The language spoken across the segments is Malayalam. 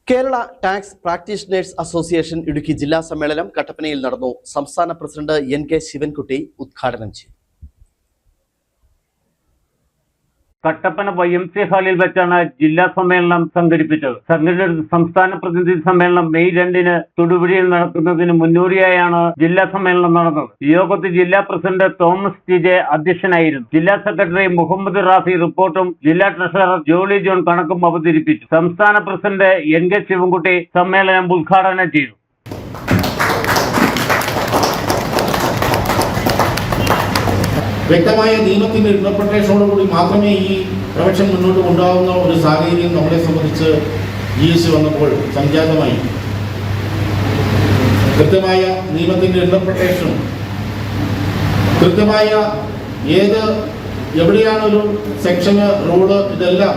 Kerala tax practitioners association Idukki ജില്ലാ സമ്മേളനം കട്ടപ്പനയിൽ നടന്നു. സംസ്ഥാന പ്രസിഡന്റ് എൻ.കെ. ശിവൻകുട്ടി ഉദ്ഘാടനം ചെയ്തു. കട്ടപ്പന YMCA ഹാളിൽ വെച്ചാണ് ജില്ലാ സമ്മേളനം സംഘടിപ്പിച്ചത്. സംസ്ഥാന പ്രതിനിധി സമ്മേളനം മെയ് 2-ന് തൊടുപുഴയിൽ നടക്കുന്നതിന് മുന്നോടിയായാണ് ജില്ലാ സമ്മേളനം നടന്നത്. യോഗത്തിൽ ജില്ലാ പ്രസിഡന്റ് തോമസ് TJ അധ്യക്ഷനായിരുന്നു. ജില്ലാ സെക്രട്ടറി മുഹമ്മദ് റാഫി റിപ്പോർട്ടും ജില്ലാ ട്രഷറർ ജോളി ജോൺ കണക്കും അവതരിപ്പിച്ചു. സംസ്ഥാന പ്രസിഡന്റ് N.K. ശിവൻകുട്ടി സമ്മേളനം ഉദ്ഘാടനം ചെയ്തു. വ്യക്തമായ നിയമത്തിന്റെ ഇന്റർപ്രിട്ടേഷനോടുകൂടി മാത്രമേ ഈ പ്രൊഫഷൻ മുന്നോട്ട് കൊണ്ടുപോകുന്ന ഒരു സാഹചര്യം നമ്മളെ സംബന്ധിച്ച് GST വന്നപ്പോൾ സംജാതമായി. കൃത്യമായ നിയമത്തിന്റെ ഇന്റർപ്രിട്ടേഷനും കൃത്യമായ എവിടെയാണ് ഒരു സെക്ഷന് റൂള് ഇതെല്ലാം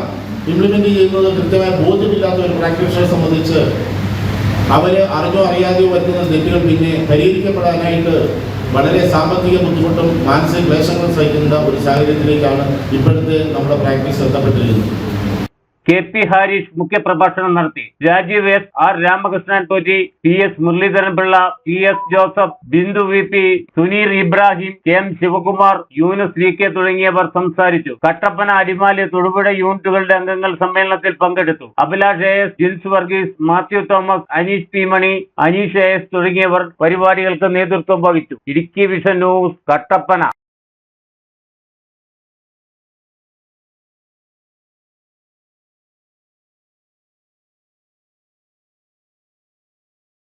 ഇംപ്ലിമെന്റ് ചെയ്യുന്നത് കൃത്യമായ ബോധ്യമില്ലാത്ത ഒരു പ്രാക്ടീഷണറെ സംബന്ധിച്ച് അവര് അറിഞ്ഞോ അറിയാതെയോ വരുന്ന തെറ്റുകൾ പിന്നെ പരിഹരിക്കപ്പെടാനായിട്ട് വളരെ സാമ്പത്തിക ബുദ്ധിമുട്ടും മാനസിക ക്ലേശങ്ങളും സഹിക്കുന്ന ഒരു സാഹചര്യത്തിലേക്കാണ് ഇപ്പോഴത്തെ നമ്മുടെ പ്രാക്ടീസ് എത്തപ്പെട്ടിരിക്കുന്നത്. KP ഹാരിഷ് മുഖ്യപ്രഭാഷണം നടത്തി. Rajeev S, R Ramakrishnan Potti, PS Muraleedharan Pillai, PS Joseph, Bindu VP, Suneer Ibrahim, KM Sivakumar, Yunus VK തുടങ്ങിയവർ സംസാരിച്ചു. കട്ടപ്പന, അടിമാലി, തൊടുപുഴ യൂണിറ്റുകളുടെ അംഗങ്ങൾ സമ്മേളനത്തിൽ പങ്കെടുത്തു. Abhilash AS, Jins Varghese, Mathew Thomas, Aneesh P Mani, Aneesh AS തുടങ്ങിയവർ പരിപാടികൾക്ക് നേതൃത്വം വഹിച്ചു. Idukki vision news, Kattappana.